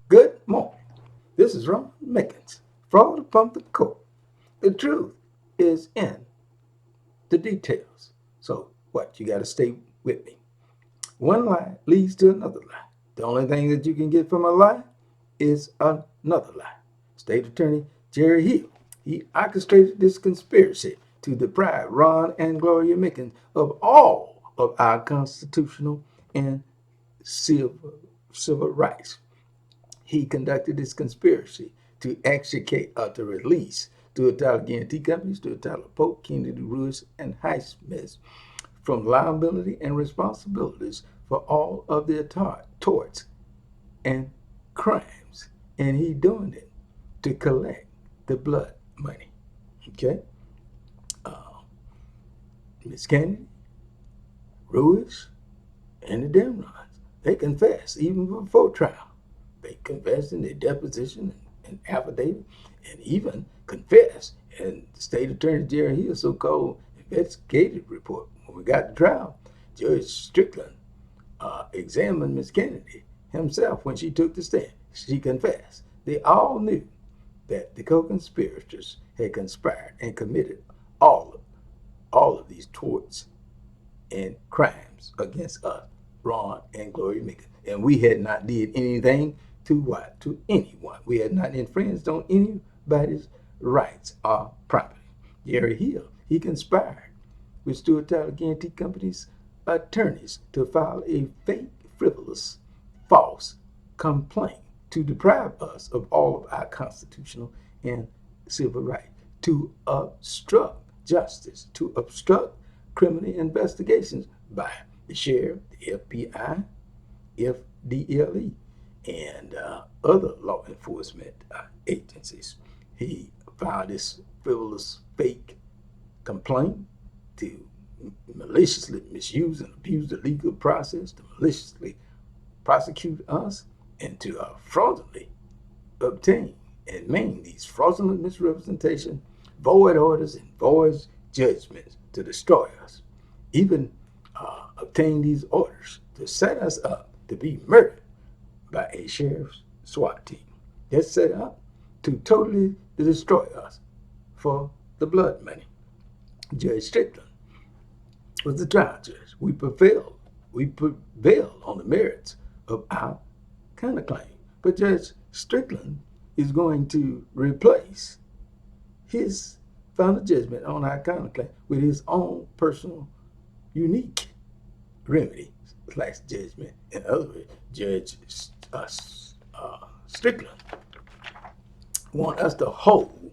Good morning. This is Ron Mickens, fraud upon the court. The truth is in the details. So, what? You got to stay with me. One lie leads to another lie. The only thing that you can get from a lie is another lie. State Attorney Jerry Hill, he orchestrated this conspiracy to deprive Ron and Gloria Mickens of all of our constitutional and civil rights. He conducted this conspiracy to extricate or to release Stewart Title Guaranty Company, Stewart Title of Polk, Canady, Rewis, and Highsmith from liability and responsibilities for all of their torts and crimes. And he doing it to collect the blood money. Okay? Miss Canady, Rewis, and the Damrons, they confessed even before trial. They confessed in their deposition and affidavit, and even confessed in the State Attorney Jerry Hill's so-called investigative report. When we got to trial, Judge Strickland examined Miss Canady himself when she took the stand. She confessed. They all knew that the co-conspirators had conspired and committed all of these torts and crimes against us, Ron and Gloria Mickens. And we had not did anything to what? To anyone. We had not infringed on anybody's rights or property. Jerry Hill, he conspired with Stewart Title Guaranty Company's attorneys to file a fake, frivolous, false complaint to deprive us of all of our constitutional and civil rights, to obstruct justice, to obstruct criminal investigations by the sheriff, the FBI, FDLE, and other law enforcement agencies. He filed this frivolous fake complaint to maliciously misuse and abuse the legal process, to maliciously prosecute us, and to fraudulently obtain and main these fraudulent misrepresentation, void orders, and void judgments to destroy us. Even obtain these orders to set us up to be murdered by a sheriff's SWAT team. They're set up to totally destroy us for the blood money. Judge Strickland was the trial judge. We prevailed. We prevailed on the merits of our counterclaim. But Judge Strickland is going to replace his final judgment on our counterclaim with his own personal, unique remedy / judgment. In other words, Judge Strickland want us to hold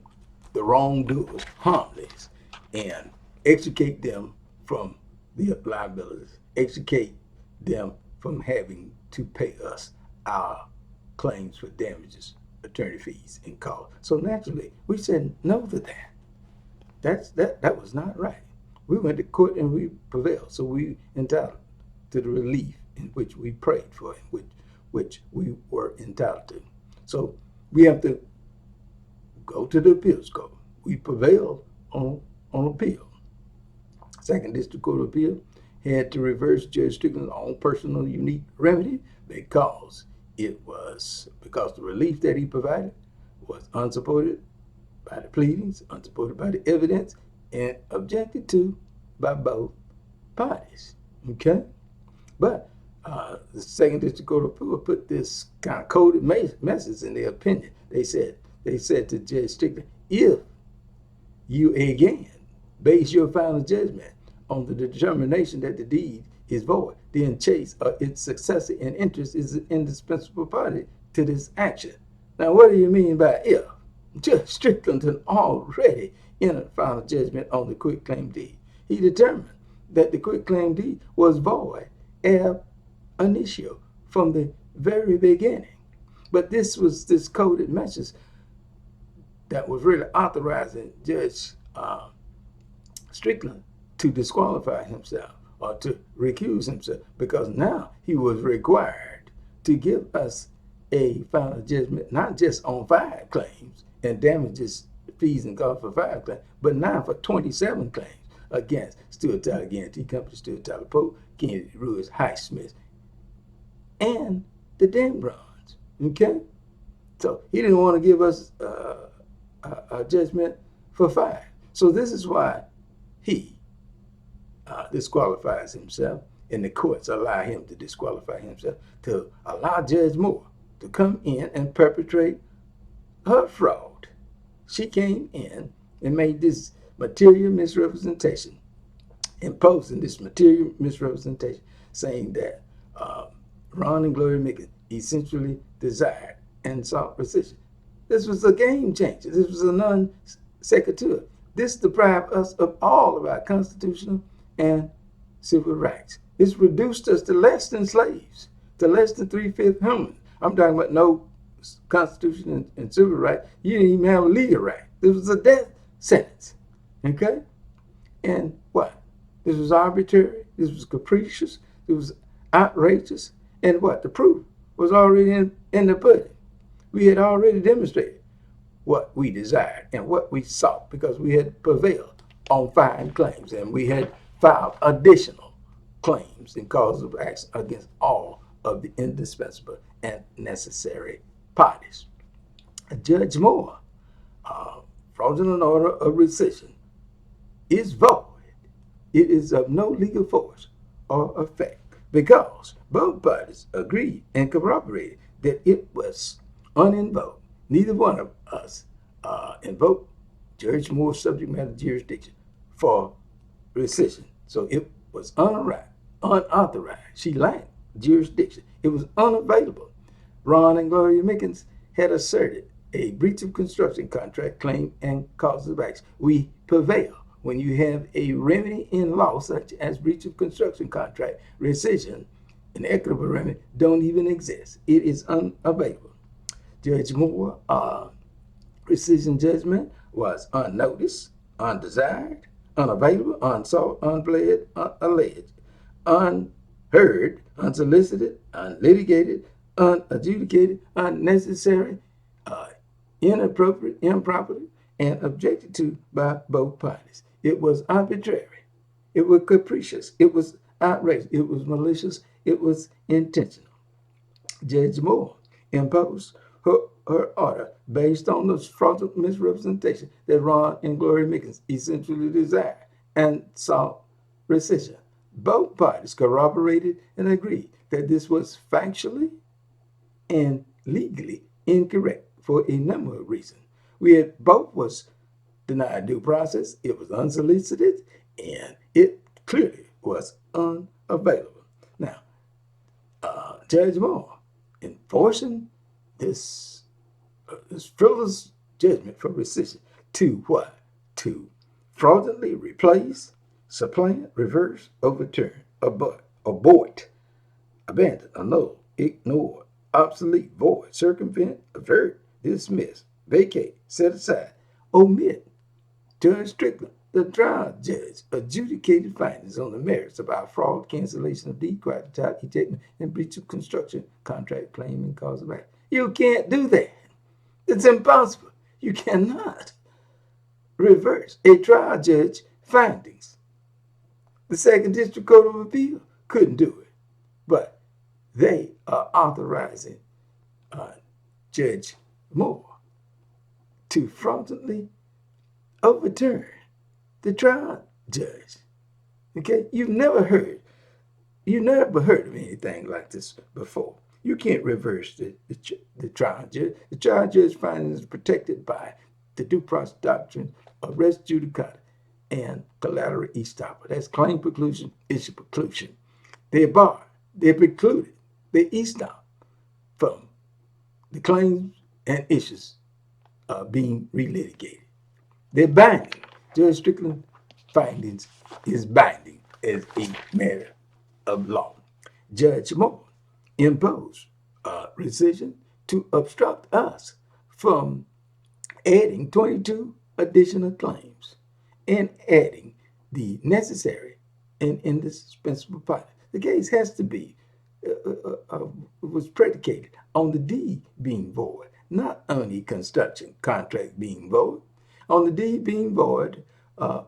the wrongdoers harmless and extricate them from the liabilities, extricate them from having to pay us our claims for damages, attorney fees, and costs. So naturally, we said no to that. That was not right. We went to court and we prevailed. So we entitled to the relief in which we prayed for, in which we were entitled to. So we have to go to the appeals court. We prevailed on appeal. Second District Court of Appeal had to reverse Judge Strickland's own personal unique remedy because the relief that he provided was unsupported by the pleadings, unsupported by the evidence, and objected to by both parties. Okay? But the Second District Court of Appeal put this kind of coded message in their opinion. They said to Judge Strickland, if you again base your final judgment on the determination that the deed is void, then Chase or its successor in interest is an indispensable party to this action. Now, what do you mean by if? Judge Strickland had already entered final judgment on the quitclaim deed. He determined that the quitclaim deed was void ab initio from the very beginning. But this was this coded message that was really authorizing Judge Strickland to disqualify himself or to recuse himself, because now he was required to give us a final judgment, not just on 5 claims and damages, fees, and costs for 5 claims, but now for 27 claims against Stewart Title Guaranty Company, Stewart Title of Polk, Canady, Rewis, Highsmith, and the Damrons. Okay? So he didn't want to give us a judgment for 5. So this is why he disqualifies himself, and the courts allow him to disqualify himself to allow Judge Moore to come in and perpetrate her fraud. She came in and made this material misrepresentation, imposing this material misrepresentation, saying that Ron and Gloria Mickens essentially desired and sought rescission. This was a game changer. This was a non sequitur. This deprived us of all of our constitutional and civil rights. This reduced us to less than slaves, to less than 3/5 humans. I'm talking about no constitution and civil rights. You didn't even have a legal right. This was a death sentence. Okay? And what? This was arbitrary. This was capricious. It was outrageous. And what? The proof was already in the pudding. We had already demonstrated what we desired and what we sought because we had prevailed on 5 claims and we had filed additional claims and causes of action against all of the indispensable and necessary parties. Judge Moore, fraudulent order of rescission is void. It is of no legal force or effect because both parties agreed and corroborated that it was uninvoked. Neither one of us invoked Judge Moore's subject matter jurisdiction for rescission. So it was unauthorized. She lacked jurisdiction. It was unavailable. Ron and Gloria Mickens had asserted a breach of construction contract claim and causes of action. We prevail. When you have a remedy in law such as breach of construction contract, rescission, an equitable remedy don't even exist. It is unavailable. Judge Moore rescission judgment was unnoticed, undesired, unavailable, unsought, unpled, alleged, unheard, unsolicited, unlitigated, unadjudicated, unnecessary, inappropriate, improper, and objected to by both parties. It was arbitrary. It was capricious. It was outrageous. It was malicious. It was intentional. Judge Moore imposed her order based on the fraudulent misrepresentation that Ron and Gloria Mickens essentially desired and sought rescission. Both parties corroborated and agreed that this was factually and legally incorrect for a number of reasons. Both was denied due process, it was unsolicited, and it clearly was unavailable. Now, Judge Moore enforcing this frivolous judgment for rescission to what? To fraudulently replace, supplant, reverse, overturn, abort, abandon, annul, ignore, obsolete, void, circumvent, avert, dismiss, vacate, set aside, omit. Judge Strickland, the trial judge, adjudicated findings on the merits of our fraud, cancellation of deed, quiet title, ejectment, and breach of construction contract claim and cause of action. You can't do that. It's impossible. You cannot reverse a trial judge findings. The Second District Court of Appeal couldn't do it, but they are authorizing Judge Moore to fraudulently overturn the trial judge. Okay, you've never heard of anything like this before. You can't reverse the trial judge. The trial judge findings is protected by the due process doctrine of res judicata and collateral estoppel. That's claim preclusion, issue preclusion. They're barred. They're precluded. They estop from the claims and issues being relitigated. They're binding. Judge Strickland findings is binding as a matter of law. Judge Moore imposed rescission to obstruct us from adding 22 additional claims and adding the necessary and indispensable party. The case has to be was predicated on the deed being void, not on the construction contract being void. On the deed being void,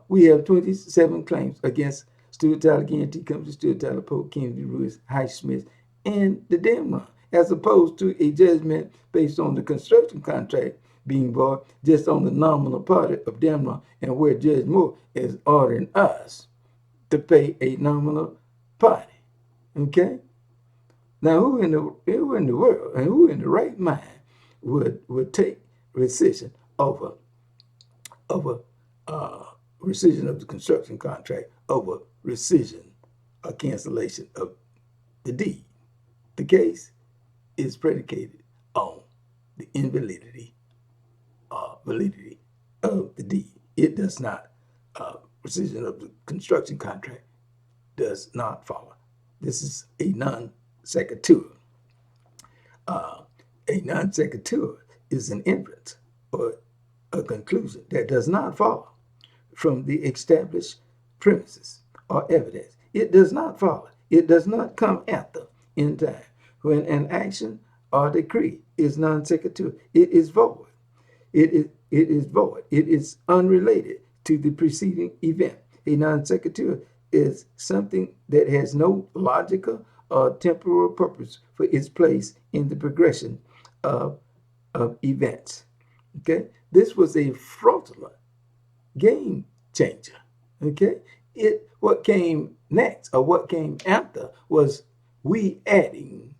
we have 27 claims against Stewart Title Guaranty Company, Stewart Title of Polk, Canady, Rewis, Harman-Highsmith, and the Damron. as opposed to a judgment based on the construction contract being void just on the nominal party of Damron, and where Judge Moore is ordering us to pay a nominal party. Okay? Now, who in the world and who in the right mind would take rescission over rescission of the construction contract over rescission or cancellation of the deed? The case is predicated on the invalidity validity of the deed. It does not, rescission of the construction contract does not follow. This is a non sequitur. A non sequitur is an inference or a conclusion that does not follow from the established premises or evidence. It does not follow. It does not come after in time. When an action or decree is non sequitur, it is void. It is void. It is unrelated to the preceding event. A non sequitur is something that has no logical or temporal purpose for its place in the progression of events. Okay, this was a fraudulent game changer. Okay, what came next or what came after was we adding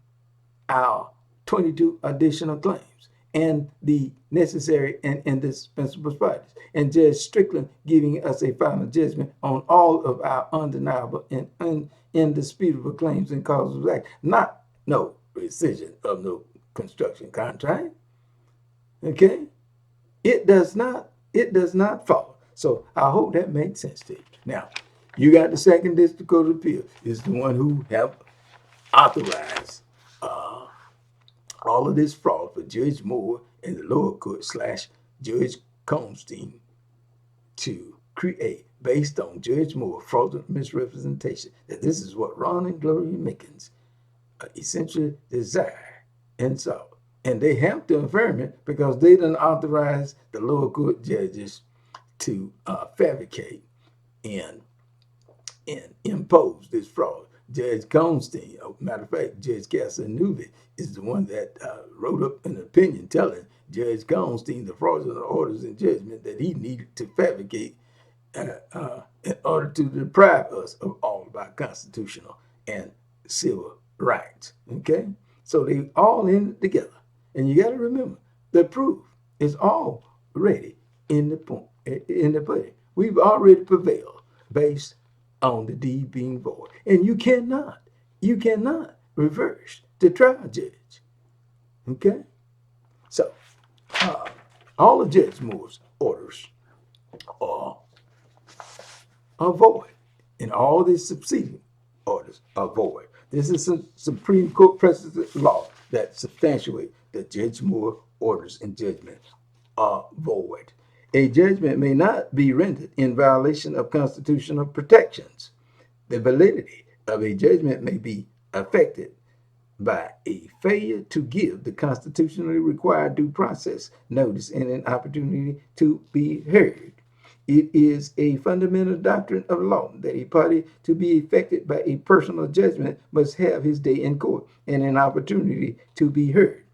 our 22 additional claims and the necessary and indispensable parties, and Judge Strickland giving us a final judgment on all of our undeniable and indisputable claims and causes of action, not no rescission of no construction contract. Okay, it does not follow. So I hope that makes sense to you. Now, you got the Second District Court of Appeal is the one who have authorized all of this fraud for Judge Moore and the lower court / Judge Constein to create, based on Judge Moore fraudulent misrepresentation, that this is what Ron and Gloria Mickens essentially desire and saw. And they have to affirm it because they didn't authorize the lower court judges to fabricate and impose this fraud. Judge Constein, matter of fact, Judge Casanuvi is the one that wrote up an opinion telling Judge Constein the fraudulent orders and judgment that he needed to fabricate in order to deprive us of all of our constitutional and civil rights. Okay? So they all in it together. And you got to remember, the proof is already in the pudding. We've already prevailed based on the deed being void. And you cannot reverse the trial judge. Okay? So, all of Judge Moore's orders are void. And all these succeeding orders are void. This is some Supreme Court precedent law that substantiates that Judge Moore orders and judgment are void. A judgment may not be rendered in violation of constitutional protections. The validity of a judgment may be affected by a failure to give the constitutionally required due process, notice, and an opportunity to be heard. It is a fundamental doctrine of law that a party to be affected by a personal judgment must have his day in court and an opportunity to be heard.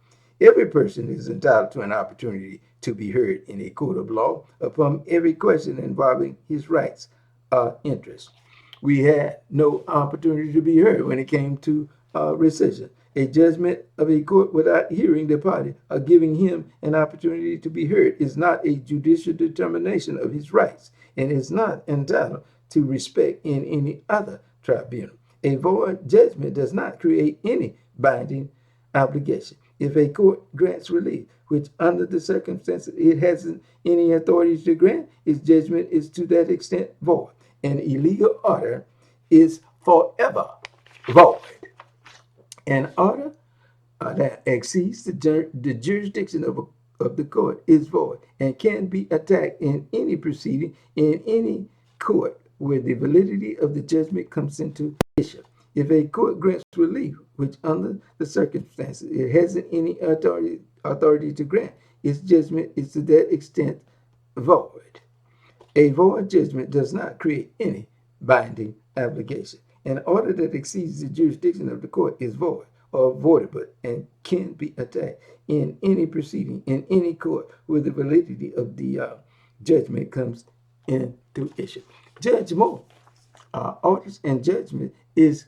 Every person is entitled to an opportunity to be heard in a court of law upon every question involving his rights or interests. We had no opportunity to be heard when it came to rescission. A judgment of a court without hearing the party or giving him an opportunity to be heard is not a judicial determination of his rights and is not entitled to respect in any other tribunal. A void judgment does not create any binding obligation. If a court grants relief, which under the circumstances it hasn't any authority to grant, its judgment is to that extent void. An illegal order is forever void. An order that exceeds the jurisdiction of the court is void and can be attacked in any proceeding in any court where the validity of the judgment comes into issue. If a court grants relief, which under the circumstances it hasn't any authority to grant, its judgment is to that extent void. A void judgment does not create any binding obligation. An order that exceeds the jurisdiction of the court is void. are avoidable and can be attacked in any proceeding, in any court, where the validity of the judgment comes into issue. Judge Moore, orders and judgment is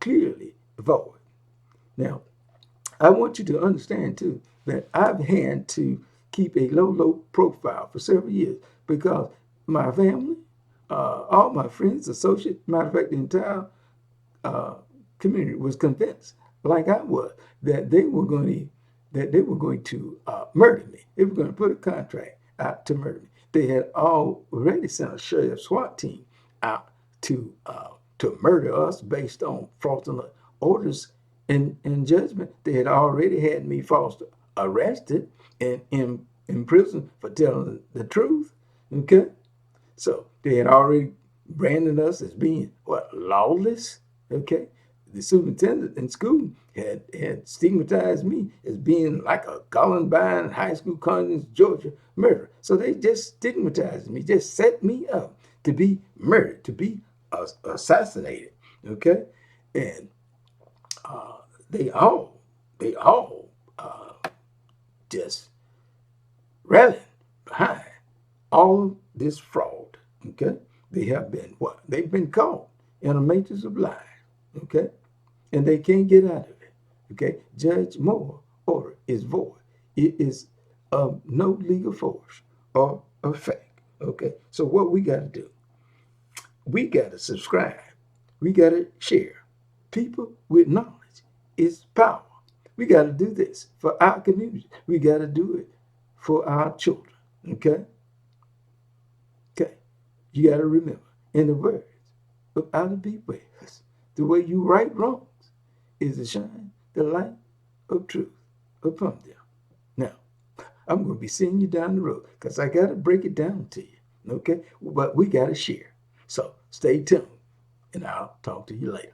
clearly void. Now, I want you to understand too that I've had to keep a low profile for several years because my family, all my friends, associates, matter of fact, the entire uh, community was convinced, like I was, that they were going to murder me. They were going to put a contract out to murder me. They had already sent a sheriff SWAT team out to murder us based on fraudulent orders and judgment. They had already had me falsely arrested and in prison for telling the truth. Okay, so they had already branded us as being what, lawless. Okay, the superintendent in school had stigmatized me as being like a Columbine high school, Conyers, Georgia murderer. So they just stigmatized me, just set me up to be murdered, to be assassinated. Okay, and they all just rallied behind all this fraud. Okay, they have been what? They've been caught in a matrix of lies. Okay, and they can't get out of it. Okay, Judge Moore order is void. It is of no legal force or effect. Okay, so what we got to do? We got to subscribe. We got to share. People with knowledge is power. We got to do this for our community. We got to do it for our children. Okay? Okay. You got to remember, in the words of Ida B. Wells, the way you right wrongs is to shine the light of truth upon them. Now, I'm going to be seeing you down the road because I got to break it down to you. Okay? But we got to share. So stay tuned, and I'll talk to you later.